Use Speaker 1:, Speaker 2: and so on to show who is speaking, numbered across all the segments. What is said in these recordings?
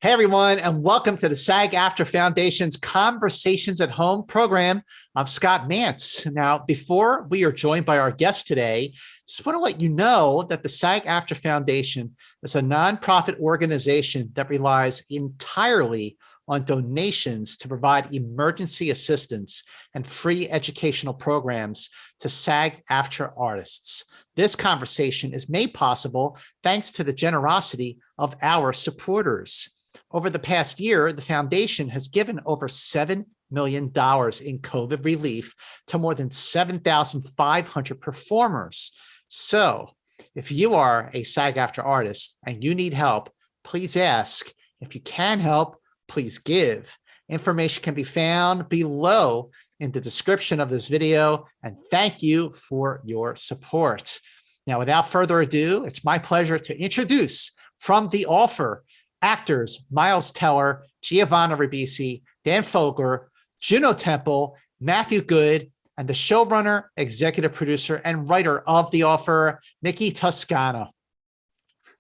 Speaker 1: Hey, everyone, and welcome to the SAG-AFTRA Foundation's Conversations at Home program. I'm Scott Mantz. Now, before we are joined by our guest today, just want to let you know that the SAG-AFTRA Foundation is a nonprofit organization that relies entirely on donations to provide emergency assistance and free educational programs to SAG-AFTRA artists. This conversation is made possible thanks to the generosity of our supporters. Over the past year, the foundation has given over $7 million in COVID relief to more than 7,500 performers. So if you are a SAG-AFTRA artist and you need help, please ask. If you can help, please give. Information can be found below in the description of this video, and thank you for your support. Now, without further ado, it's my pleasure to introduce from The Offer, actors Miles Teller, Giovanni Ribisi, Dan Fogler, Juno Temple, Matthew Goode, and the showrunner, executive producer, and writer of The Offer, Nikki Toscano.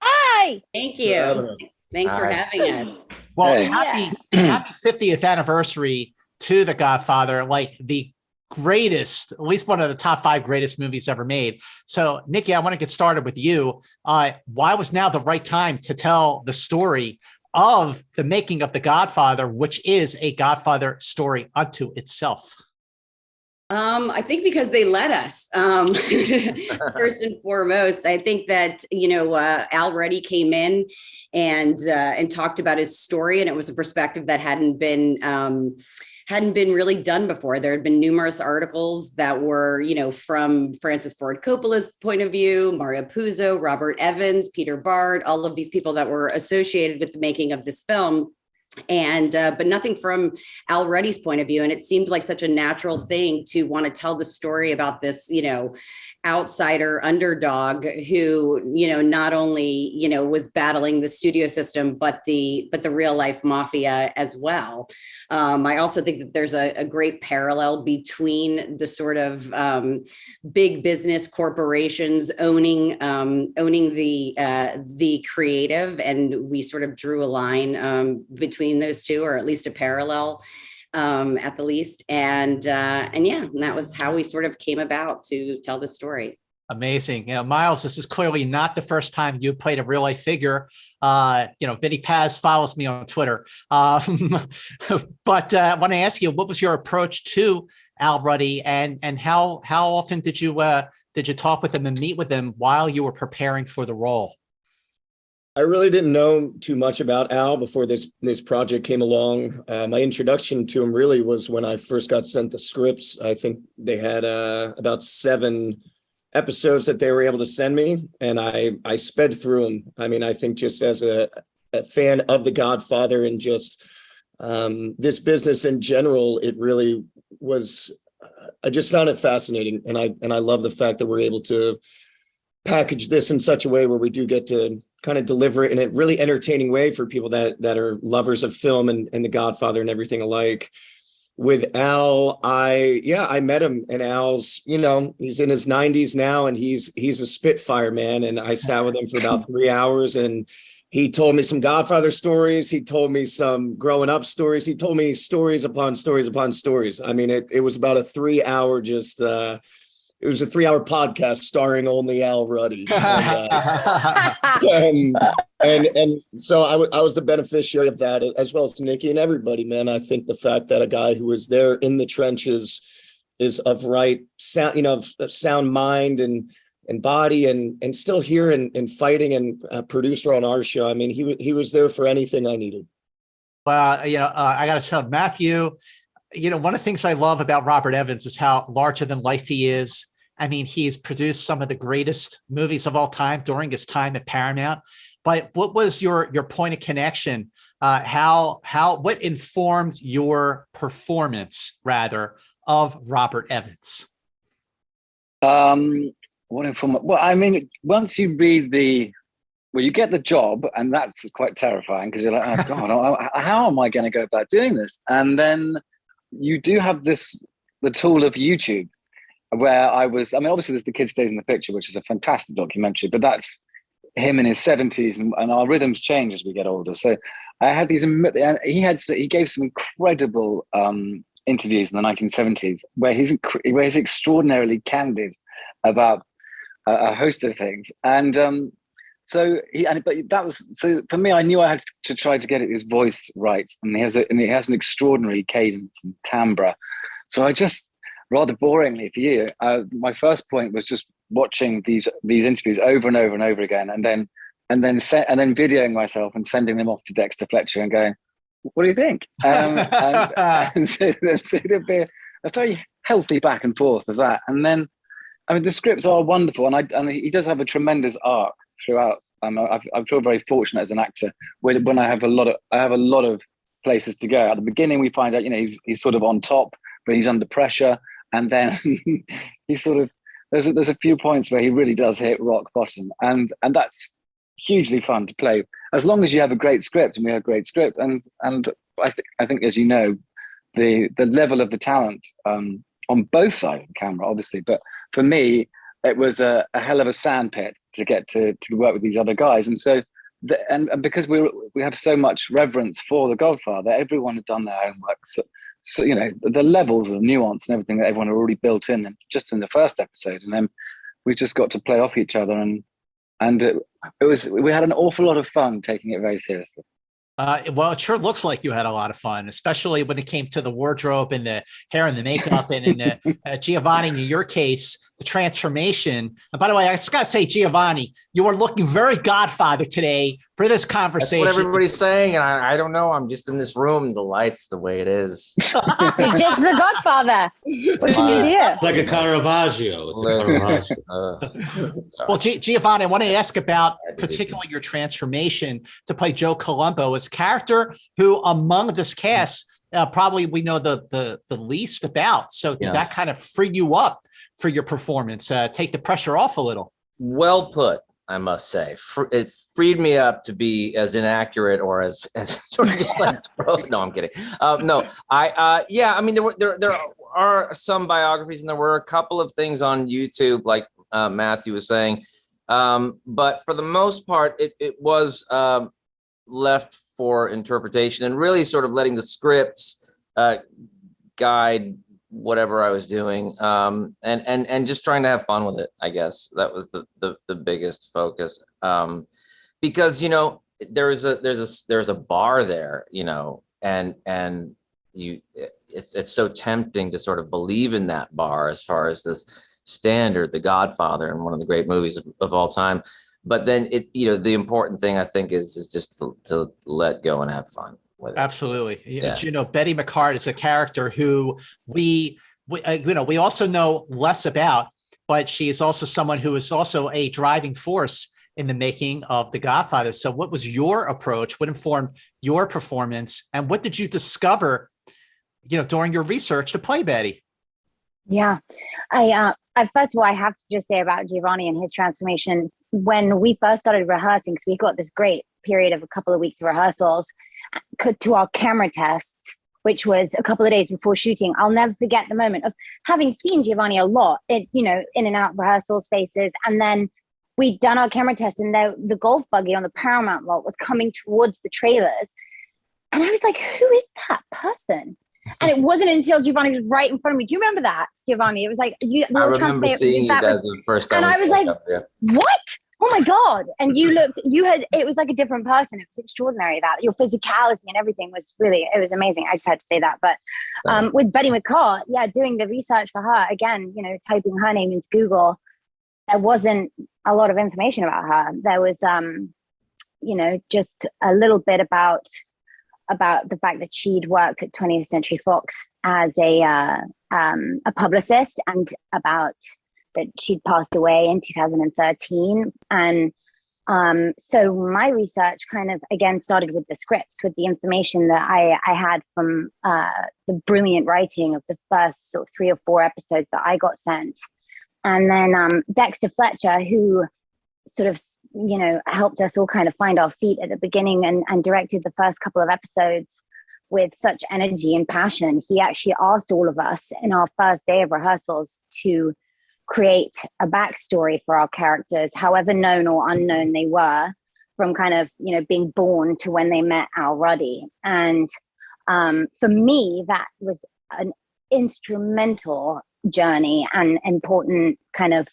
Speaker 2: Hi.
Speaker 3: Thank you. Thanks for having us.
Speaker 1: Well, happy 50th anniversary to The Godfather, like the greatest, at least one of the top 5 greatest movies ever made. So, Nikki, I want to get started with you. Why was now the right time to tell the story of the making of The Godfather, which is a Godfather story unto itself?
Speaker 3: I think because they let us, first and foremost. I think that, Al Ruddy came in and talked about his story, and it was a perspective that hadn't been really done before. There had been numerous articles that were, from Francis Ford Coppola's point of view, Mario Puzo, Robert Evans, Peter Bard, all of these people that were associated with the making of this film. And but nothing from Al Ruddy's point of view. And it seemed like such a natural thing to want to tell the story about this, outsider underdog who, not only, was battling the studio system, but the real life mafia as well. I also think that there's a great parallel between the sort of big business corporations owning the creative, and we sort of drew a line between those two, or at least a parallel at the least. And that was how we sort of came about to tell the story.
Speaker 1: Amazing. Miles, this is clearly not the first time you played a real life figure. Vinny Paz follows me on Twitter. But I want to ask you, what was your approach to Al Ruddy, and how often did you talk with him and meet with him while you were preparing for the role?
Speaker 4: I really didn't know too much about Al before this project came along. My introduction to him really was when I first got sent the scripts. I think they had about 7 episodes that they were able to send me, and I sped through them. I mean, I think just as a fan of The Godfather and just this business in general, it really was. I just found it fascinating, and I love the fact that we're able to package this in such a way where we do get to kind of deliver it in a really entertaining way for people that are lovers of film and The Godfather and everything alike. With Al, I met him, and Al's, he's in his 90s now, and he's a spitfire, man. And I sat with him for about 3 hours, and he told me some Godfather stories. He told me some growing up stories. He told me stories upon stories upon stories. I mean, it was about a 3-hour it was a 3-hour podcast starring only Al Ruddy. And so I was the beneficiary of that, as well as Nikki and everybody, man. I think the fact that a guy who was there in the trenches is of right sound, of sound mind and body, and still here and fighting, and a producer on our show. I mean, he was there for anything I needed.
Speaker 1: Well, I got to tell Matthew, one of the things I love about Robert Evans is how larger than life he is. I mean, he's produced some of the greatest movies of all time during his time at Paramount. But what was your point of connection? What informed your performance, rather, of Robert Evans?
Speaker 2: What informed? Well, I mean, once you read you get the job, and that's quite terrifying because you're like, oh God, how am I going to go about doing this? And then you do have the tool of YouTube, where obviously there's The Kid Stays in the Picture, which is a fantastic documentary, but that's him in his 70s, and our rhythms change as we get older. So I had these. He gave some incredible interviews in the 1970s where he's extraordinarily candid about a host of things, and so for me, I knew I had to try to get his voice right, and he has an extraordinary cadence and timbre. So I just, rather boringly for you, my first point was just watching these interviews over and over and over again, and then videoing myself and sending them off to Dexter Fletcher and going, "What do you think?" And so there'd be a very healthy back and forth of that. And then, I mean, the scripts are wonderful, and he does have a tremendous arc throughout. I feel very fortunate as an actor when I have a lot of places to go. At the beginning, we find out, he's sort of on top, but he's under pressure, and then he's sort of there's a few points where he really does hit rock bottom, and that's hugely fun to play, as long as you have a great script, and we have a great script. And I think, as you know, the level of the talent on both sides of the camera, obviously, but for me, it was a hell of a sandpit to get to work with these other guys. And so, and because we have so much reverence for The Godfather, everyone had done their homework. So the levels of nuance and everything that everyone had already built in just in the first episode, and then we just got to play off each other, and we had an awful lot of fun taking it very seriously.
Speaker 1: Well, it sure looks like you had a lot of fun, especially when it came to the wardrobe and the hair and the makeup, and in the Giovanni, in your case, the transformation. And by the way, I just got to say, Giovanni, you are looking very Godfather today for this conversation.
Speaker 5: That's what everybody's saying, and I don't know. I'm just in this room. The light's the way it is.
Speaker 6: It's just The Godfather. What can you do?
Speaker 7: It's like a Caravaggio. It's a Caravaggio.
Speaker 1: Well, Giovanni, I want to ask about particularly your transformation to play Joe Colombo, as a character who, among this cast, probably we know the least about. So did that kind of free you up for your performance, take the pressure off a little?
Speaker 5: Well put, I must say. It freed me up to be as inaccurate or as sort of just like, no, I'm kidding. No, I mean, there are some biographies, and there were a couple of things on YouTube, like Matthew was saying. But for the most part, it was left for interpretation, and really sort of letting the scripts guide whatever I was doing, and just trying to have fun with it. I guess that was the biggest focus, because there's a bar there, and it's so tempting to sort of believe in that bar as far as this standard, The Godfather, and one of the great movies of all time. But then the important thing, I think, is just to let go and have fun with it.
Speaker 1: Absolutely. Yeah. Betty McCart is a character who we also know less about, but she is also someone who is also a driving force in the making of The Godfather. So what was your approach? What informed your performance? And what did you discover, during your research to play Betty?
Speaker 6: Yeah. First of all, I have to just say about Giovanni and his transformation. When we first started rehearsing, because we got this great period of a couple of weeks of rehearsals, to our camera tests, which was a couple of days before shooting, I'll never forget the moment of having seen Giovanni a lot. It's, in and out rehearsal spaces. And then we'd done our camera test, and the golf buggy on the Paramount lot was coming towards the trailers. And I was like, who is that person? And it wasn't until Giovanni was right in front of me. Do you remember that, Giovanni? It was like, I
Speaker 5: remember seeing you guys the first time.
Speaker 6: And I was like, what? Oh my God. And it was like a different person. It was extraordinary that your physicality and everything was it was amazing. I just had to say that. But with Betty McCart, doing the research for her, again, typing her name into Google, there wasn't a lot of information about her. There was, just a little bit about the fact that she'd worked at 20th Century Fox as a publicist, and about that she'd passed away in 2013. And so my research kind of, again, started with the scripts, with the information that I had from the brilliant writing of the first sort of 3 or 4 episodes that I got sent. And then Dexter Fletcher, who sort of, helped us all kind of find our feet at the beginning, and directed the first couple of episodes with such energy and passion. He actually asked all of us in our first day of rehearsals to create a backstory for our characters, however known or unknown they were, from kind of, you know, being born to when they met Al Ruddy. And for me, that was an instrumental journey and important kind of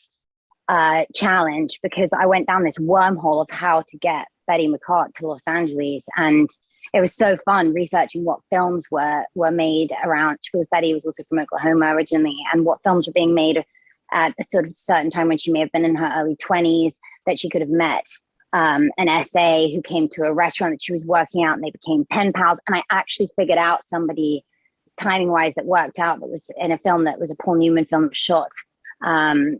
Speaker 6: challenge, because I went down this wormhole of how to get Betty McCart to Los Angeles. And it was so fun researching what films were made around, because Betty was also from Oklahoma originally, and what films were being made at a sort of certain time when she may have been in her early 20s, that she could have met an SA who came to a restaurant that she was working out, and they became pen pals. And I actually figured out somebody timing wise that worked out, that was in a film that was a Paul Newman film that was shot. And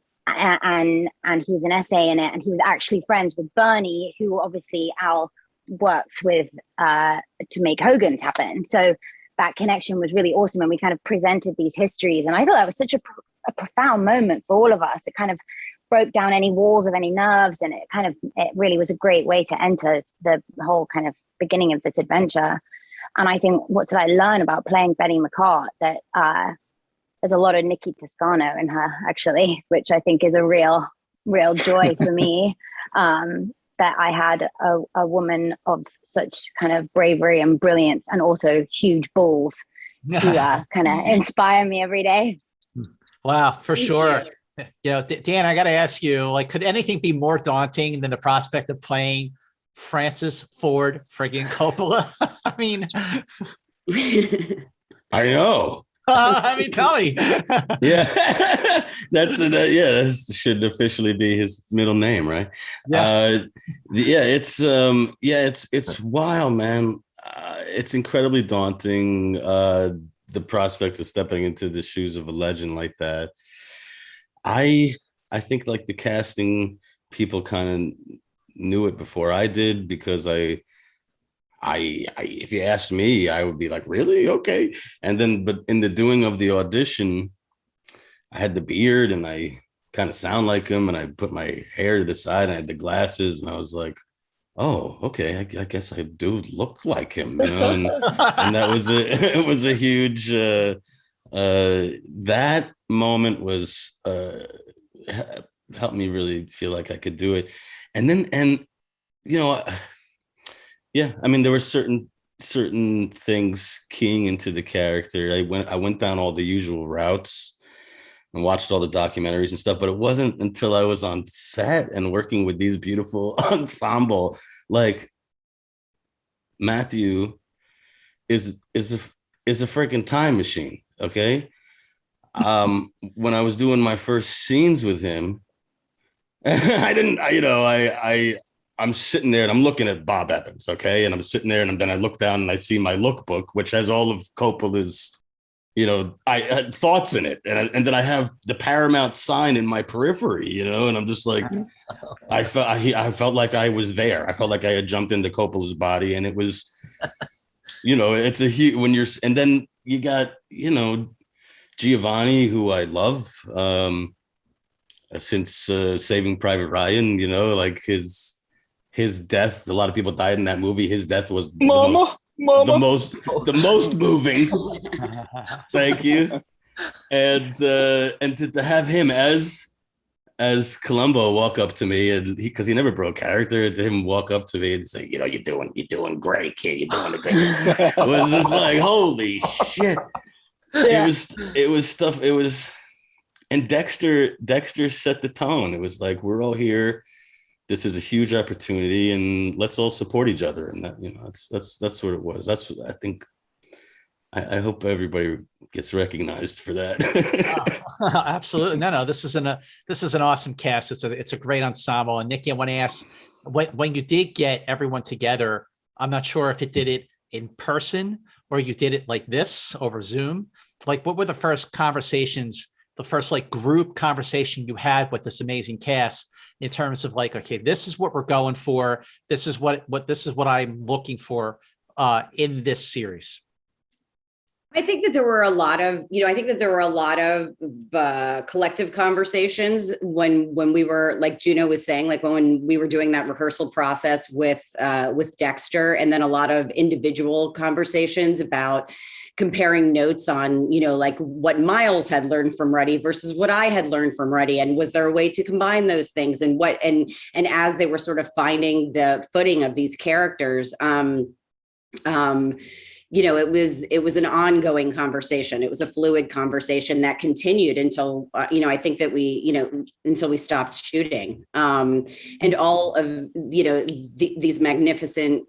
Speaker 6: he was an SA in it, and he was actually friends with Bernie, who obviously Al works with to make Hogan's happen. So that connection was really awesome, and we kind of presented these histories, and I thought that was such a profound moment for all of us. It kind of broke down any walls of any nerves, and it really was a great way to enter the whole kind of beginning of this adventure. And I think, what did I learn about playing Betty McCart? That there's a lot of Nikki Toscano in her, actually, which I think is a real joy for me. That I had a woman of such kind of bravery and brilliance, and also huge balls, to kind of inspire me every day.
Speaker 1: Wow, for sure. You know, Dan, I got to ask you, like, could anything be more daunting than the prospect of playing Francis Ford friggin' Coppola? I mean,
Speaker 7: I know.
Speaker 1: I mean, tell me.
Speaker 7: Yeah, that should officially be his middle name, right?
Speaker 1: Yeah,
Speaker 7: it's wild, man. It's incredibly daunting. The prospect of stepping into the shoes of a legend like that. I think like the casting people kind of knew it before I did, because I if you asked me, I would be like, really? Okay. And then, but in the doing of the audition, I had the beard and I kind of sound like him, and I put my hair to the side and I had the glasses, and I was like, oh, okay, I guess I do look like him, you know? And that was it was a huge, that moment was, helped me really feel like I could do it. And you know, yeah, I mean, there were certain things keying into the character. I went down all the usual routes and watched all the documentaries and stuff, but it wasn't until I was on set and working with these beautiful ensemble, like Matthew is a freaking time machine. Okay. When I was doing my first scenes with him, I'm sitting there and I'm looking at Bob Evans, okay? And I'm sitting there, and then I look down and I see my lookbook, which has all of Coppola's, you know, I had thoughts in it. And then I have the Paramount sign in my periphery, you know, and I'm just like, I felt like I was there. I felt like I had jumped into Coppola's body, and it was, you know, it's a huge, when you're, and then you got, you know, Giovanni, who I love, since Saving Private Ryan, you know, like his death, a lot of people died in that movie. His death was the most moving. Thank you. And to have him as Columbo walk up to me, and because he never broke character, to him walk up to me and say, you know, you're doing great, kid. You're doing a great. It was just like, holy shit. Yeah. It was stuff. It was, and Dexter set the tone. It was like, we're all here. This is a huge opportunity, and let's all support each other. And that, you know, that's what it was. That's what I think. I hope everybody gets recognized for that.
Speaker 1: Absolutely. No, this is an awesome cast. It's a great ensemble. And Nikki, I want to ask, when you did get everyone together, I'm not sure if it did it in person or you did it like this over Zoom. Like, what were the first conversations, the first like group conversation you had with this amazing cast, in terms of like, okay, this is what we're going for. This is what I'm looking for in this series.
Speaker 3: I think that there were a lot of, collective conversations when we were, like Juno was saying, like when we were doing that rehearsal process with Dexter, and then a lot of individual conversations about comparing notes on, like what Miles had learned from Ready versus what I had learned from Ready. And was there a way to combine those things? And as they were sort of finding the footing of these characters, it was an ongoing conversation. It was a fluid conversation that continued until, I think that until we stopped shooting. And all of, these magnificent,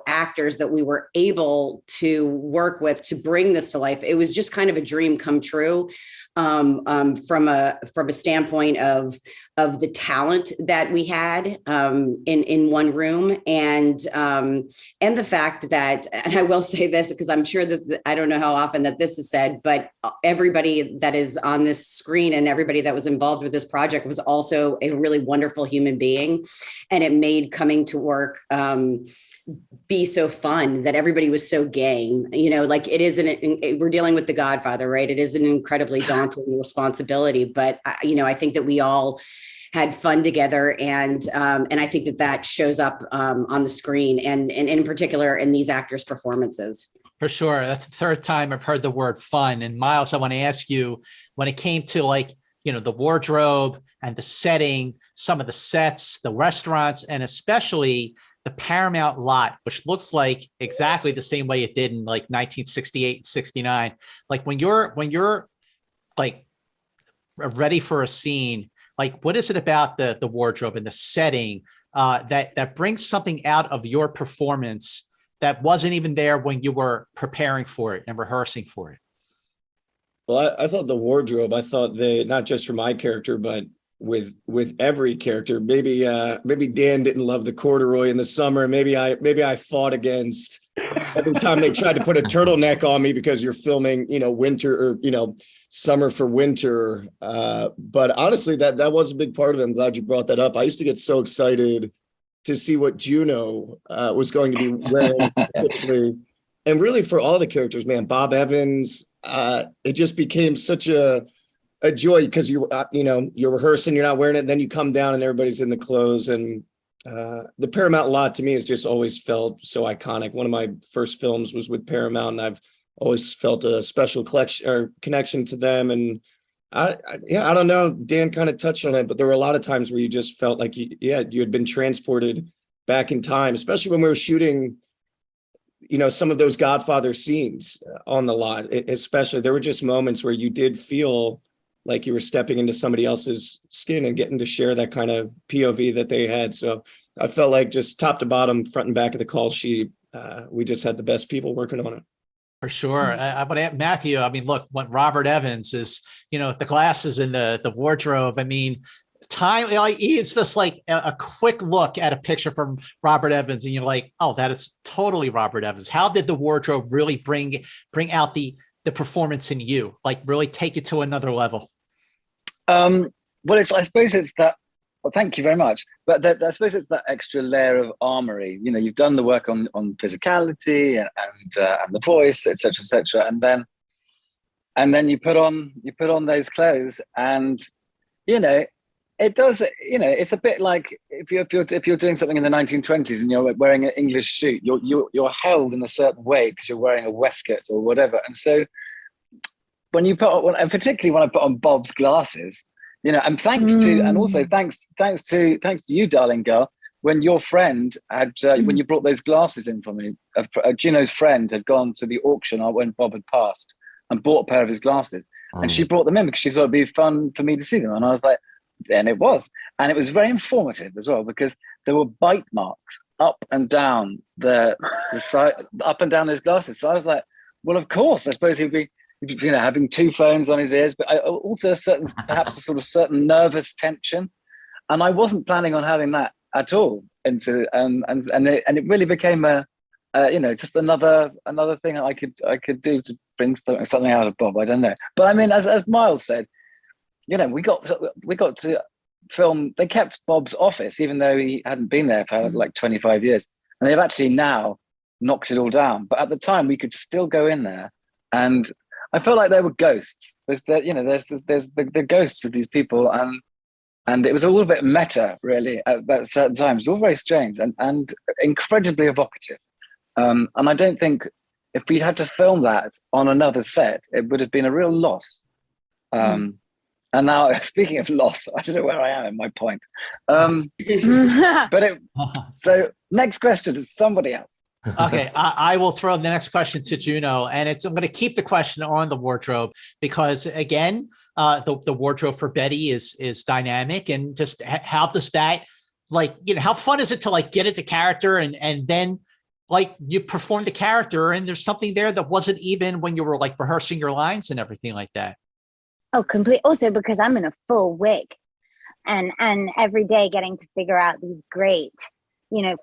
Speaker 3: actors that we were able to work with to bring this to life. It was just kind of a dream come true. From a standpoint of the talent that we had in one room, and the fact that, and I will say this because I'm sure that I don't know how often that this is said, but everybody that is on this screen and everybody that was involved with this project was also a really wonderful human being, and it made coming to work be so fun, that everybody was so game. Like we're dealing with the Godfather, right? It is an incredibly daunting responsibility, but I think that we all had fun together, and I think that shows up on the screen, and in particular in these actors' performances.
Speaker 1: For sure. That's the third time I've heard the word fun. And Miles, I want to ask you, when it came to the wardrobe and the setting, some of the sets, the restaurants, and especially the Paramount lot, which looks like exactly the same way it did in 1968 and 69. Like when you're like ready for a scene, what is it about the wardrobe and the setting that brings something out of your performance that wasn't even there when you were preparing for it and rehearsing for it?
Speaker 4: Well, I thought the wardrobe, not just for my character, but with every character. Maybe Dan didn't love the corduroy in the summer. Maybe I fought against every time they tried to put a turtleneck on me because you're filming, winter or summer for winter. But honestly, that was a big part of it. I'm glad you brought that up. I used to get so excited to see what Juno was going to be wearing typically. And really for all the characters, man, Bob Evans, it just became such a joy because you're rehearsing, you're not wearing it, and then you come down and everybody's in the clothes. And the Paramount lot to me has just always felt so iconic. One of my first films was with Paramount, and I've always felt a special connection to them. And I don't know, Dan kind of touched on it, but there were a lot of times where you just felt like you had been transported back in time, especially when we were shooting some of those Godfather scenes on the lot. Especially, there were just moments where you did feel like you were stepping into somebody else's skin and getting to share that kind of POV that they had. So I felt like just top to bottom, front and back of the call sheet, we just had the best people working on it.
Speaker 1: For sure. But Matthew, look, when Robert Evans is, the glasses and the wardrobe, it's just like a quick look at a picture from Robert Evans and you're like, oh, that is totally Robert Evans. How did the wardrobe really bring out the performance in you, really take it to another level?
Speaker 2: Well, I suppose it's that. Well, thank you very much. But I suppose it's that extra layer of armory. You've done the work on physicality and the voice, etc., and then you put on those clothes, and it does. It's a bit like if you're doing something in the 1920s and you're wearing an English suit, you're held in a certain way because you're wearing a waistcoat or whatever. And so when you and particularly when I put on Bob's glasses. And thanks to you, darling girl, when your friend had, when you brought those glasses in for me, Juno's friend had gone to the auction when Bob had passed and bought a pair of his glasses. And she brought them in because she thought it'd be fun for me to see them. And I was like, and it was. And it was very informative as well, because there were bite marks up and down the side, up and down those glasses. So I was like, well, of course, I suppose he'd be, having two phones on his ears, but also perhaps a sort of certain nervous tension. And I wasn't planning on having that at all. And it really became just another thing I could do to bring something out of Bob. I don't know, but as Miles said, we got to film. They kept Bob's office, even though he hadn't been there for like 25 years, and they've actually now knocked it all down. But at the time, we could still go in there, and I felt like there were ghosts. There's the ghosts of these people, and it was all a bit meta, really, at certain times. All very strange and incredibly evocative. And I don't think if we had to film that on another set, it would have been a real loss. And now, speaking of loss, I don't know where I am in my point. So next question is somebody else.
Speaker 1: Okay, I will throw the next question to Juno, and I'm going to keep the question on the wardrobe because, again, the wardrobe for Betty is dynamic, and just how does that, like, how fun is it to like get into character and then like you perform the character, and there's something there that wasn't even when you were like rehearsing your lines and everything like that.
Speaker 6: Oh, complete. Also, because I'm in a full wig, and every day getting to figure out these great,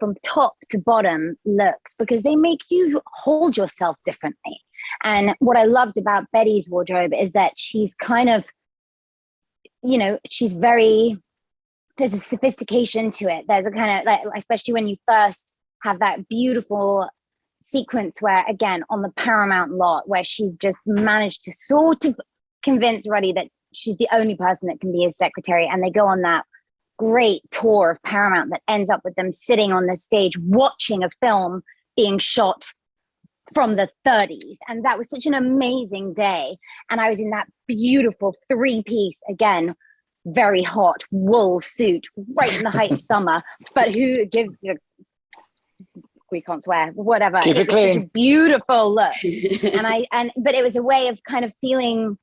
Speaker 6: from top to bottom looks, because they make you hold yourself differently. And what I loved about Betty's wardrobe is that she's kind of, she's very, there's a sophistication to it. There's a kind of like, especially when you first have that beautiful sequence where, again, on the Paramount lot, where she's just managed to sort of convince Ruddy that she's the only person that can be his secretary, and they go on that great tour of Paramount that ends up with them sitting on the stage watching a film being shot from the 30s. And that was such an amazing day. And I was in that beautiful 3-piece, again, very hot wool suit right in the height of summer, but who gives the, we can't swear, whatever.
Speaker 2: Keep it
Speaker 6: was
Speaker 2: clean.
Speaker 6: such a beautiful look. But it was a way of kind of feeling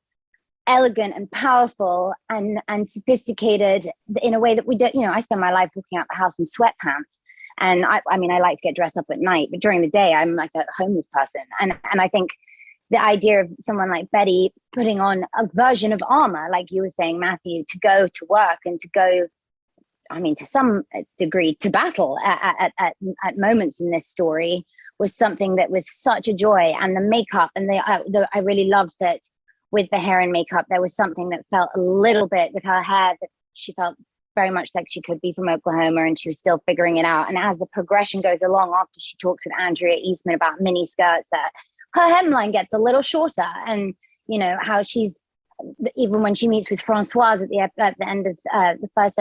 Speaker 6: elegant and powerful and sophisticated in a way that we don't, I spend my life walking out the house in sweatpants. And I mean, I like to get dressed up at night, but during the day, I'm like a homeless person. And I think the idea of someone like Betty putting on a version of armor, like you were saying, Matthew, to go to work and to go, I mean, to some degree, to battle at moments in this story, was something that was such a joy. And the makeup, and I really loved that with the hair and makeup, there was something that felt a little bit with her hair that she felt very much like she could be from Oklahoma, and she was still figuring it out. And as the progression goes along, after she talks with Andrea Eastman about mini skirts, that her hemline gets a little shorter, and how she's, even when she meets with Francoise at the end of the first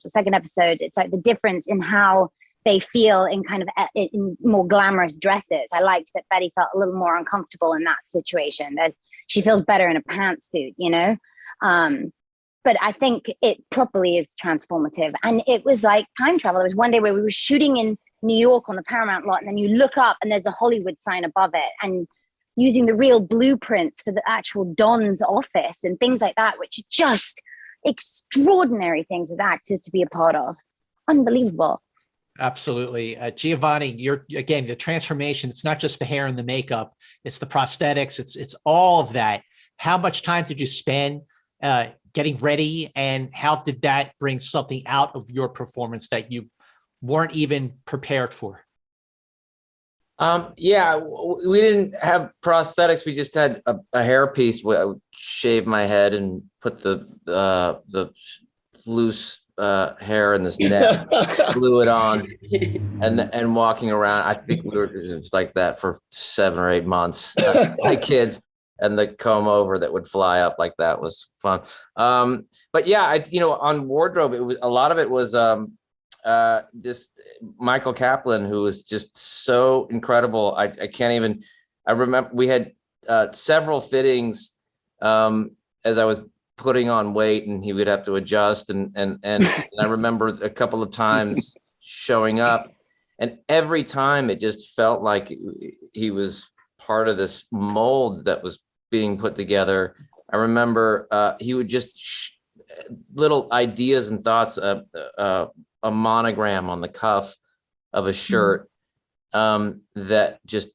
Speaker 6: or second episode, it's like the difference in how they feel in kind of in more glamorous dresses. I liked that Betty felt a little more uncomfortable in that situation. She feels better in a pantsuit, but I think it properly is transformative. And it was like time travel. There was one day where we were shooting in New York on the Paramount lot, and then you look up and there's the Hollywood sign above it, and using the real blueprints for the actual Don's office and things like that, which are just extraordinary things as actors to be a part of. Unbelievable.
Speaker 1: Absolutely. Giovanni, you're, again, the transformation, it's not just the hair and the makeup, it's the prosthetics, it's all of that. How much time did you spend getting ready, and how did that bring something out of your performance that you weren't even prepared for?
Speaker 5: Yeah, we didn't have prosthetics. We just had a hair piece where I would shave my head and put the loose hair in this net, glue it on, and walking around. I think it was like that for 7 or 8 months. My kids, and the comb over that would fly up like that was fun. But yeah, on wardrobe, it was a lot of it was this Michael Kaplan, who was just so incredible. I can't even. I remember we had several fittings as I was putting on weight, and he would have to adjust, and I remember a couple of times showing up, and every time it just felt like he was part of this mold that was being put together. I remember he would just little ideas and thoughts, a monogram on the cuff of a shirt that just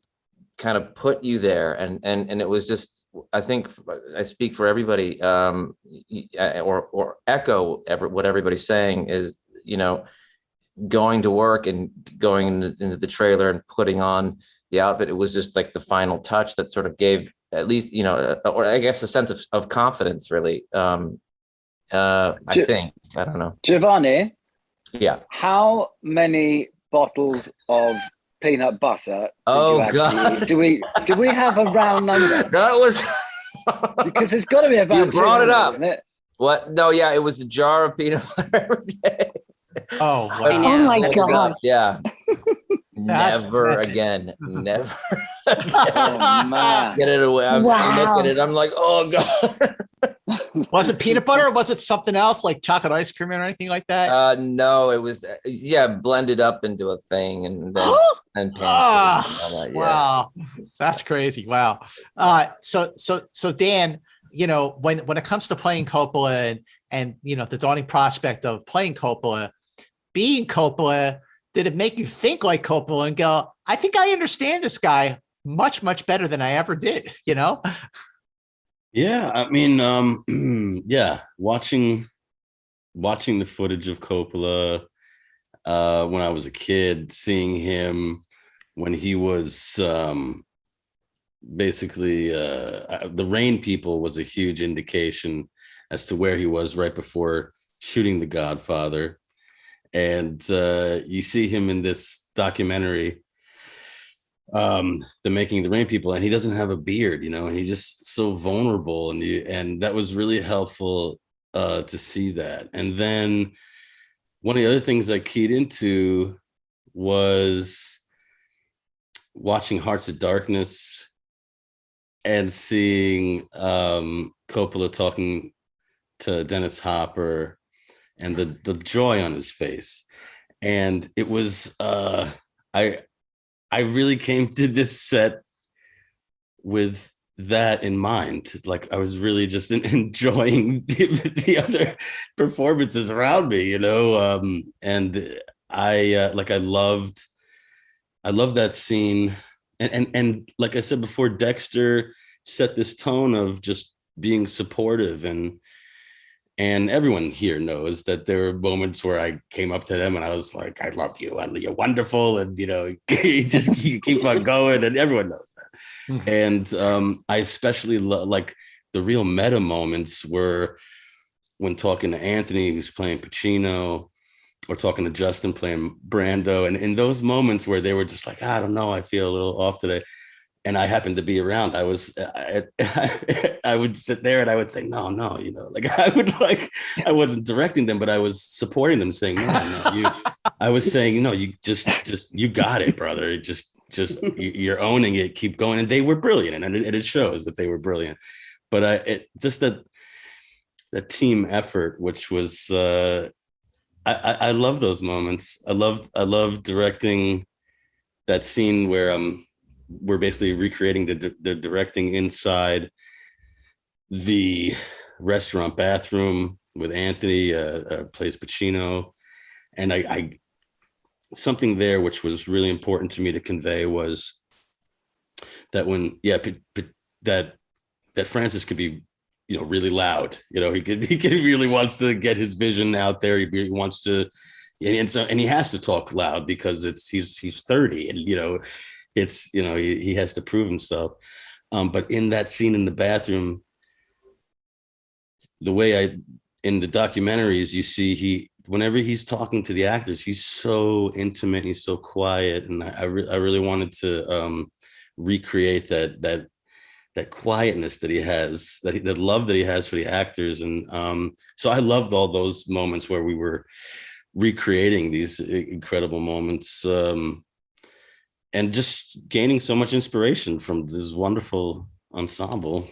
Speaker 5: kind of put you there, and it was just, I think I speak for everybody, or echo what everybody's saying is, going to work and going into the trailer and putting on the outfit. It was just like the final touch that sort of gave, at least, or I guess, a sense of confidence, really. I think, I don't know.
Speaker 2: Giovanni,
Speaker 5: yeah.
Speaker 2: How many bottles of peanut butter
Speaker 5: God.
Speaker 2: do we have a round number?
Speaker 5: That was
Speaker 2: because it's got to be about.
Speaker 5: You brought it up,
Speaker 2: isn't it?
Speaker 5: What? No, yeah, it was a jar of peanut butter every day.
Speaker 1: Oh, wow.
Speaker 6: Oh my God.
Speaker 5: Yeah. Never again. Never.
Speaker 2: Oh man.
Speaker 5: Get it away. I look at it. I'm like, oh God.
Speaker 1: Was it peanut butter or was it something else like chocolate ice cream or anything like that?
Speaker 5: No, it was blended up into a thing and then
Speaker 1: Wow, that's crazy. Wow. So Dan, when it comes to playing Coppola and the dawning prospect of playing Coppola, being Coppola, did it make you think like Coppola and go, I think I understand this guy much, much better than I ever did,
Speaker 7: Yeah, I mean, watching the footage of Coppola when I was a kid, seeing him when he was basically the Rain People was a huge indication as to where he was right before shooting The Godfather. And you see him in this documentary, The Making of the Rain People, and he doesn't have a beard, and he's just so vulnerable, and that was really helpful to see that. And then one of the other things I keyed into was watching Hearts of Darkness and seeing Coppola talking to Dennis Hopper and the joy on his face. And it was I really came to this set with that in mind. Like I was really just enjoying the other performances around me, and I loved that scene. And like I said before, Dexter set this tone of just being supportive, and everyone here knows that there were moments where I came up to them and I was like, I love you. You're wonderful. And, you keep on going, and everyone knows that. Mm-hmm. And I especially like the real meta moments were when talking to Anthony, who's playing Pacino, or talking to Justin playing Brando. And in those moments where they were just like, I don't know, I feel a little off today, and I happened to be around, I would sit there and I would say, no, I wasn't directing them, but I was supporting them, saying, I was saying, you just, you got it, brother. Just you're owning it. Keep going. And they were brilliant. And it shows that they were brilliant. But just that team effort, which was, I love those moments. I love directing that scene where we're basically recreating the directing inside the restaurant bathroom with Anthony plays Pacino. And I something there which was really important to me to convey was that when that Francis could be really loud, he really wants to get his vision out there. He wants to, and he has to talk loud because he's 30, and it's he has to prove himself. But in that scene in the bathroom, the way in the documentaries, you see whenever he's talking to the actors, he's so intimate, he's so quiet, and I really wanted to recreate that quietness that he has, that love that he has for the actors. And so I loved all those moments where we were recreating these incredible moments, and just gaining so much inspiration from this wonderful ensemble.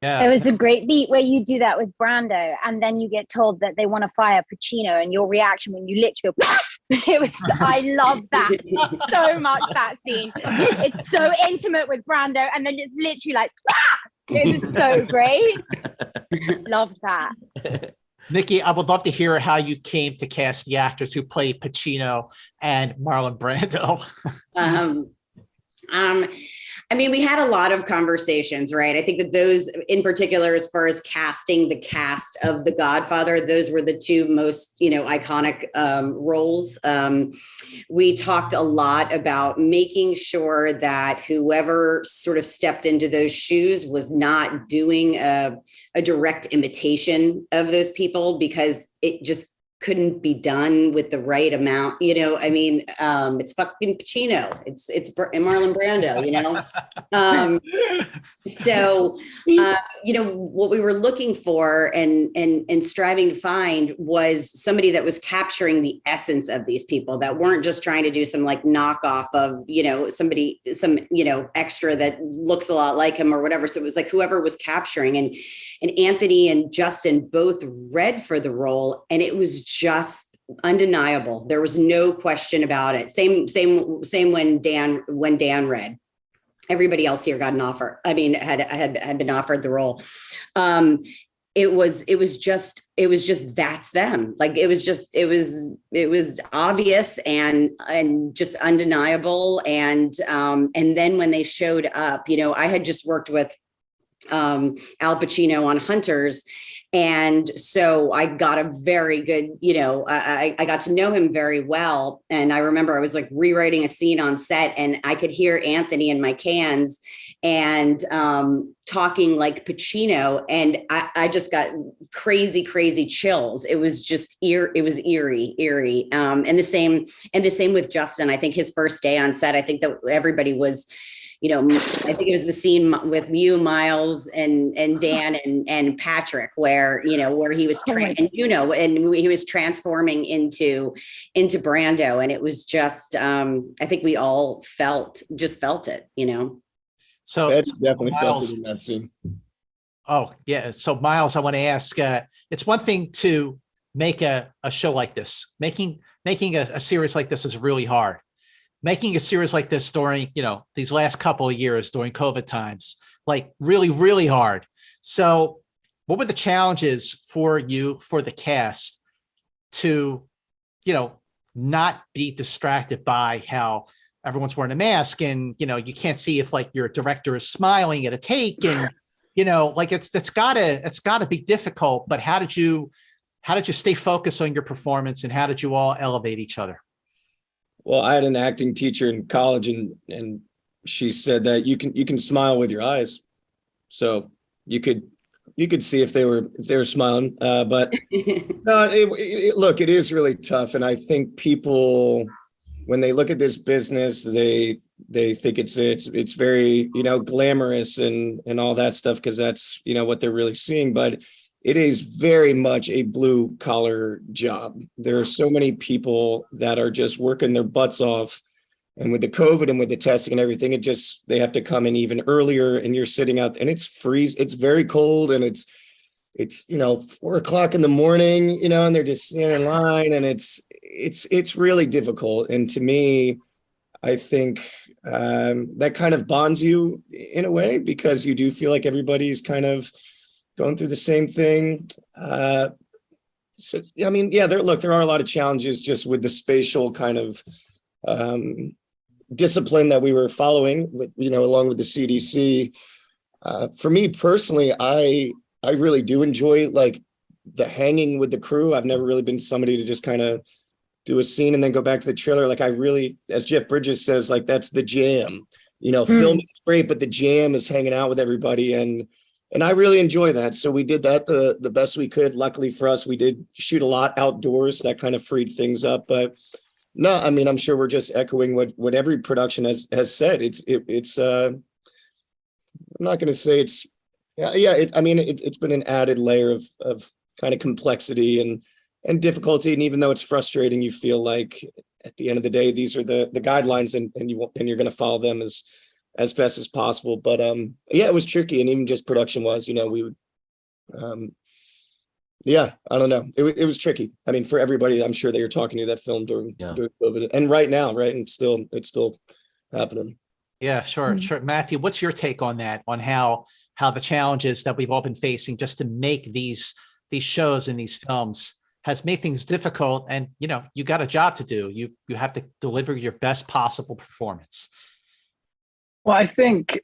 Speaker 6: Yeah. It was the great beat where you do that with Brando, and then you get told that they want to fire Pacino, and your reaction when you literally go, what? I love that so much, that scene. It's so intimate with Brando, and then it's literally like, it was so great. Loved that.
Speaker 1: Nikki, I would love to hear how you came to cast the actors who played Pacino and Marlon Brando.
Speaker 3: I mean, we had a lot of conversations, right? I think that those in particular, as far as casting the cast of The Godfather, those were the two most, iconic roles. We talked a lot about making sure that whoever sort of stepped into those shoes was not doing a direct imitation of those people, because it just couldn't be done with the right amount, you know. I mean, it's fucking Pacino, it's Marlon Brando, you know. So you know, what we were looking for and striving to find was somebody that was capturing the essence of these people, that weren't just trying to do some like knockoff of, you know, some you know, extra that looks a lot like him or whatever. So it was like whoever was capturing, and Anthony and Justin both read for the role, and it was just undeniable. There was no question about it. Same when Dan read. Everybody else here got an offer. I mean, had been offered the role. It was just that's them. Like it was obvious and just undeniable. And then when they showed up, you know, I had just worked with Al Pacino on Hunters. And so I got a very good, you know, I got to know him very well. And I remember I was like rewriting a scene on set, and I could hear Anthony in my cans and talking like Pacino. And I just got crazy chills. It was just it was eerie. And the same with Justin. I think his first day on set, I think that everybody was, you know, I think it was the scene with you, Miles, and Dan and Patrick, where, you know, where he was and Juno, and he was transforming into Brando, and it was just, I think we all felt it, you know.
Speaker 1: So
Speaker 4: that's definitely felt
Speaker 1: Miles,
Speaker 4: it in that scene.
Speaker 1: Oh yeah. So Miles, I want to ask. It's one thing to make a show like this. Making a series like this is really hard. Making a series like this during, you know, these last couple of years during COVID times, like really hard. So what were the challenges for you, for the cast, to, you know, not be distracted by how everyone's wearing a mask, and, you know, you can't see if like your director is smiling at a take, and, you know, like it's gotta be difficult. But how did you stay focused on your performance, and how did you all elevate each other?
Speaker 4: Well, I had an acting teacher in college, and she said that you can smile with your eyes, so you could see if they were smiling. But no, look, it is really tough, and I think people, when they look at this business, they think it's very, you know, glamorous and all that stuff, because that's, you know, what they're really seeing. But it is very much a blue collar job. There are so many people that are just working their butts off. And with the COVID and with the testing and everything, they have to come in even earlier, and you're sitting out, and it's very cold, and it's, you know, 4 o'clock in the morning, you know, and they're just standing in line, and it's really difficult. And to me, I think that kind of bonds you in a way, because you do feel like everybody's kind of going through the same thing. So I mean, yeah, there are a lot of challenges just with the spatial kind of discipline that we were following, with, you know, along with the CDC. For me personally, I really do enjoy like the hanging with the crew. I've never really been somebody to just kind of do a scene and then go back to the trailer. Like I really, as Jeff Bridges says, like that's the jam. You know, filming is great, but the jam is hanging out with everybody, and I really enjoy that. So we did that the best we could. Luckily for us, we did shoot a lot outdoors. That kind of freed things up. But no, I mean, I'm sure we're just echoing what every production has said. It's I'm not going to say it's, it's been an added layer of kind of complexity and difficulty. And even though it's frustrating, you feel like at the end of the day, these are the guidelines, and you're going to follow them as best as possible. But it was tricky. And even just production wise, you know, we would, I don't know. It was tricky. I mean, for everybody, I'm sure that you're talking to that film during COVID, and right now, right. And it's still happening.
Speaker 1: Yeah, sure. Matthew, what's your take on that, on how the challenges that we've all been facing just to make these shows and these films has made things difficult? And, you know, you got a job to do. You have to deliver your best possible performance.
Speaker 2: Well, I think,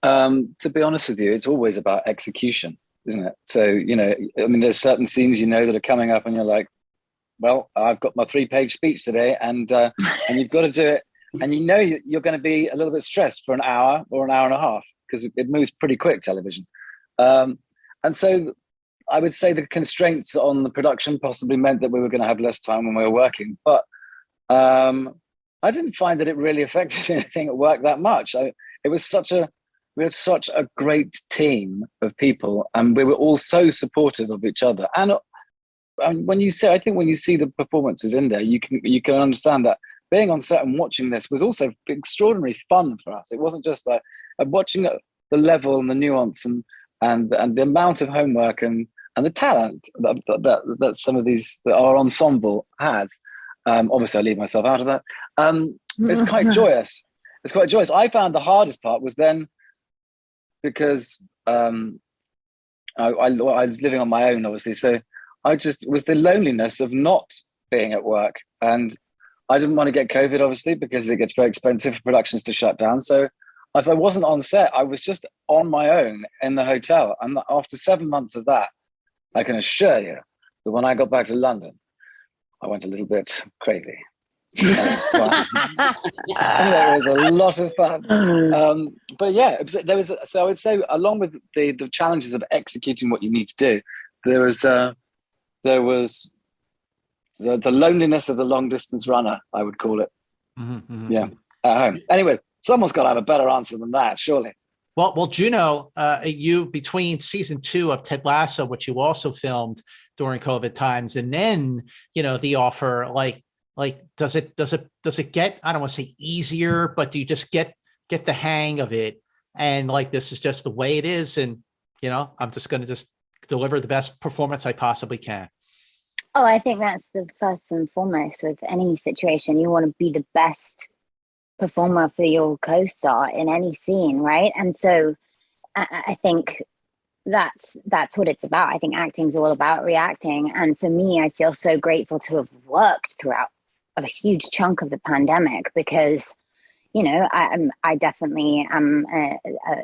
Speaker 2: to be honest with you, it's always about execution, isn't it? So, you know, I mean, there's certain scenes, you know, that are coming up and you're like, well, I've got my 3-page speech today, and you've got to do it. And you know, you're going to be a little bit stressed for an hour or an hour and a half, because it moves pretty quick, television. And so I would say the constraints on the production possibly meant that we were going to have less time when we were working, but I didn't find that it really affected anything at work that much. We had such a great team of people, and we were all so supportive of each other. And when you see the performances in there, you can understand that being on set and watching this was also extraordinarily fun for us. It wasn't just like watching the level and the nuance and the amount of homework and the talent that some of that our ensemble has. Obviously, I leave myself out of that. It's quite joyous. It's quite joyous. I found the hardest part was then because I was living on my own, obviously. So it was the loneliness of not being at work, and I didn't want to get COVID, obviously, because it gets very expensive for productions to shut down. So if I wasn't on set, I was just on my own in the hotel. And after 7 months of that, I can assure you that when I got back to London, I went a little bit crazy. Anyway, it was a lot of fun. But yeah, so I would say, along with the challenges of executing what you need to do, there was the loneliness of the long distance runner, I would call it.
Speaker 1: Mm-hmm.
Speaker 2: Yeah, at home. Anyway, someone's got to have a better answer than that, surely.
Speaker 1: Well, Juno, you between season 2 of Ted Lasso, which you also filmed during COVID times, and then the offer, like does it get, I don't want to say easier, but do you just get the hang of it, and like this is just the way it is, and I'm just going to just deliver the best performance I possibly can?
Speaker 6: Oh, I think that's the first and foremost with any situation. You want to be the best performer for your co-star in any scene, right? And so I think that's what it's about. I think acting is all about reacting. And for me, I feel so grateful to have worked throughout a huge chunk of the pandemic, because I definitely am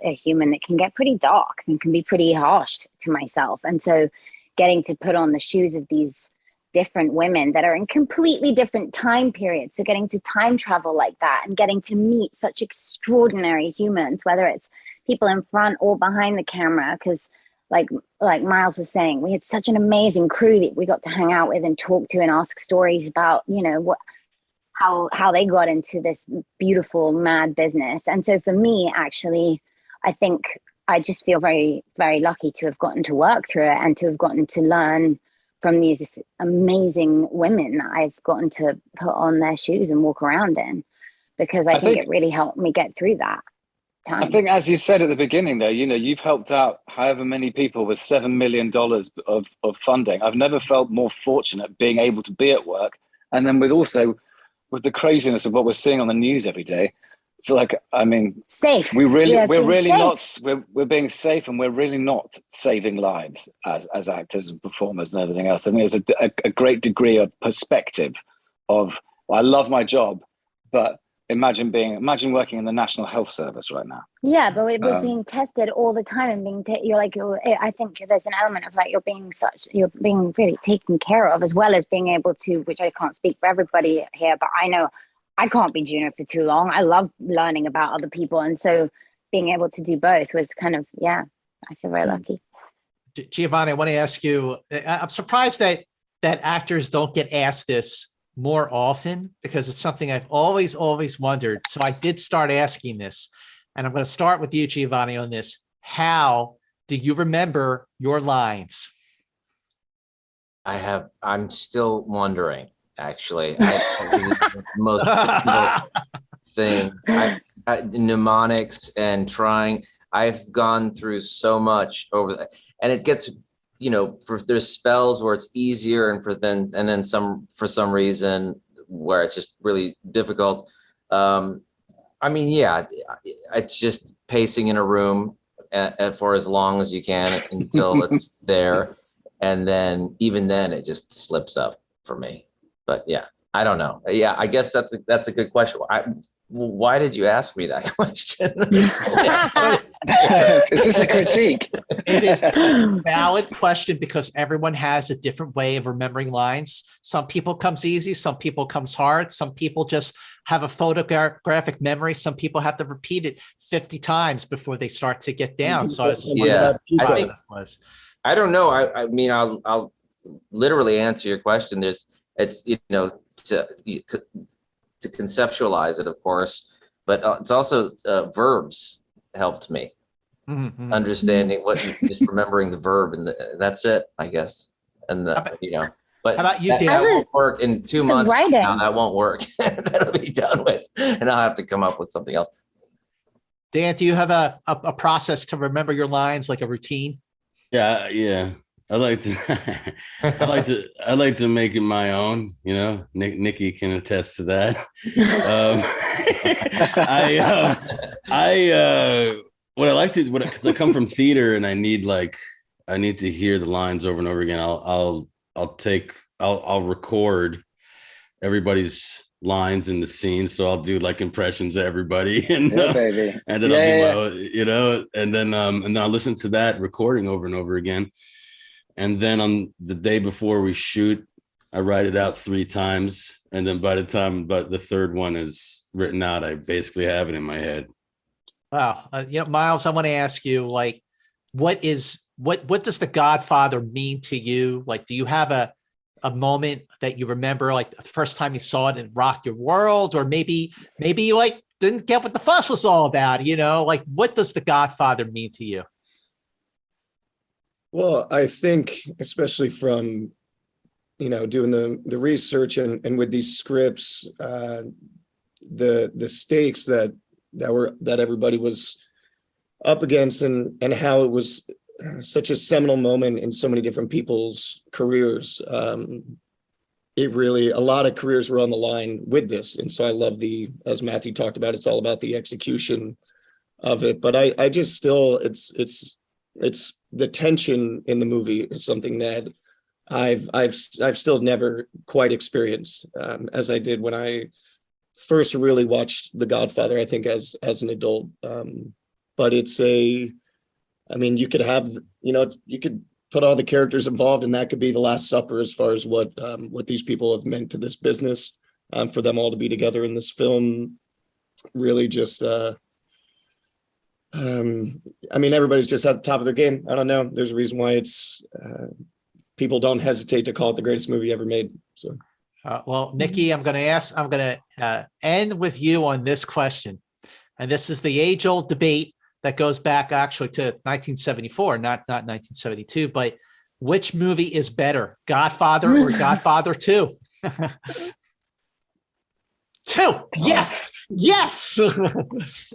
Speaker 6: a human that can get pretty dark and can be pretty harsh to myself. And so getting to put on the shoes of these different women that are in completely different time periods, so getting to time travel like that and getting to meet such extraordinary humans, whether it's people in front or behind the camera, because like Miles was saying, we had such an amazing crew that we got to hang out with and talk to and ask stories about how they got into this beautiful mad business. And so for me, actually, I think I just feel very, very lucky to have gotten to work through it and to have gotten to learn from these amazing women that I've gotten to put on their shoes and walk around in, because I think it really helped me get through that time.
Speaker 2: I think, as you said at the beginning, though, you've helped out however many people with $7 million of funding. I've never felt more fortunate being able to be at work. And then with the craziness of what we're seeing on the news every day, it's
Speaker 6: safe.
Speaker 2: We're being safe, and we're really not saving lives as actors and performers and everything else. I think there's a great degree of perspective of, I love my job, but imagine working in the National Health Service right now.
Speaker 6: Yeah, but we're being tested all the time, and I think there's an element of you're being really taken care of, as well as being able to, which I can't speak for everybody here, but I know I can't be Juno for too long. I love learning about other people. And so being able to do both was kind of, I feel very lucky.
Speaker 1: Giovanni, I want to ask you, I'm surprised that actors don't get asked this more often, because it's something I've always wondered. So I did start asking this, and I'm going to start with you, Giovanni, on this. How do you remember your lines?
Speaker 5: I'm still wondering. Actually, I think the most difficult thing, mnemonics and trying. I've gone through so much over that, and it gets, there's spells where it's easier, and then some for some reason where it's just really difficult. It's just pacing in a room for as long as you can until it's there, and then even then it just slips up for me. But yeah, I don't know. Yeah, I guess that's a good question. Why did you ask me that question?
Speaker 2: Is this a critique?
Speaker 1: It is a valid question, because everyone has a different way of remembering lines. Some people comes easy, some people comes hard, some people just have a photographic memory. Some people have to repeat it 50 times before they start to get down. So I was just wondering what the process was.
Speaker 5: I don't know. I mean, I'll literally answer your question. It's to conceptualize it, of course, but it's also verbs helped me understanding just remembering the verb, and that's it, I guess. And but
Speaker 1: how about you, Dan?
Speaker 5: that won't work in 2 months.
Speaker 6: writing.
Speaker 5: Now that won't work. That'll be done with, and I'll have to come up with something else.
Speaker 1: Dan, do you have a process to remember your lines, like a routine?
Speaker 7: Yeah. I like to make it my own, Nikki can attest to that. Because I come from theater and I need to hear the lines over and over again. I'll record everybody's lines in the scene. So I'll do like impressions of everybody and then I'll do my, and then I'll listen to that recording over and over again. And then on the day before we shoot, I write it out 3 times. And then by the time the third one is written out, I basically have it in my head.
Speaker 1: Wow. Miles, I want to ask you, like, what does The Godfather mean to you? Like, do you have a moment that you remember, like the first time you saw it and rocked your world? Or maybe you like didn't get what the fuss was all about, like what does The Godfather mean to you?
Speaker 4: Well, I think especially from, doing the research and with these scripts, the stakes that everybody was up against and how it was such a seminal moment in so many different people's careers. A lot of careers were on the line with this. And so I love as Matthew talked about, it's all about the execution of it. But I just still, it's the tension in the movie is something that I've still never quite experienced as I did when I first really watched The Godfather, I think as an adult. But you could have, you could put all the characters involved and that could be the Last Supper as far as what these people have meant to this business, for them all to be together in this film. Really just, everybody's just at the top of their game. I don't know. There's a reason why it's people don't hesitate to call it the greatest movie ever made. So,
Speaker 1: well, Nikki, I'm going to end with you on this question, and this is the age-old debate that goes back actually to 1974, not 1972. But which movie is better, Godfather or Godfather 2? 2. Yes.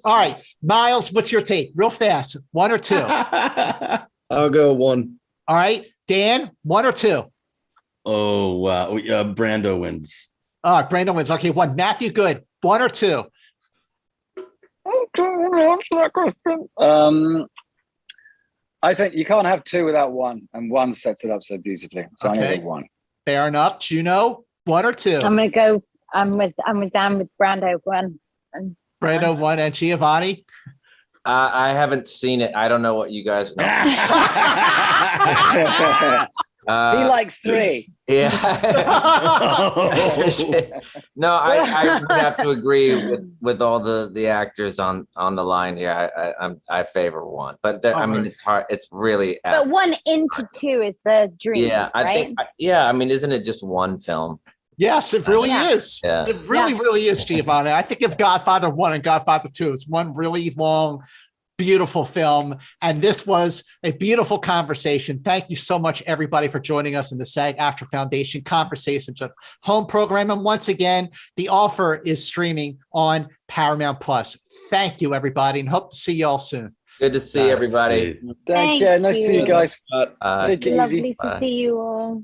Speaker 1: All right, Miles, what's your take? Real fast, 1 or 2?
Speaker 4: I'll go 1.
Speaker 1: All right, Dan, 1 or 2?
Speaker 7: Oh, wow. Brando wins.
Speaker 1: All right, Brando wins. Okay, 1. Matthew, good. 1 or 2?
Speaker 2: I think you can't have 2 without 1, and 1 sets it up so beautifully. So
Speaker 1: Okay.
Speaker 2: I'm gonna go 1.
Speaker 1: Fair enough. Juno, 1 or 2?
Speaker 6: I'm gonna go. I'm with Dan with Brando 1.
Speaker 1: Brando 1 and Giovanni.
Speaker 5: I haven't seen it. I don't know what you guys know.
Speaker 2: He likes 3.
Speaker 5: Yeah. No, I would have to agree with all the actors on the line here. I favor 1, but it's hard. It's really.
Speaker 6: But 1 into 2 is the dream.
Speaker 5: Yeah, I
Speaker 6: right?
Speaker 5: think. Yeah, I mean, isn't it just one film?
Speaker 1: Yes, it really is.
Speaker 5: Yeah.
Speaker 1: It really is, Giovanni. I think of Godfather 1 and Godfather 2, it's one really long, beautiful film. And this was a beautiful conversation. Thank you so much, everybody, for joining us in the SAG-AFTRA Foundation Conversations at Home program. And once again, the offer is streaming on Paramount Plus. Thank you, everybody, and hope to see you all soon.
Speaker 5: Good to see everybody.
Speaker 2: Thank you. Nice to see you guys. Take it easy.
Speaker 6: Lovely to see you all.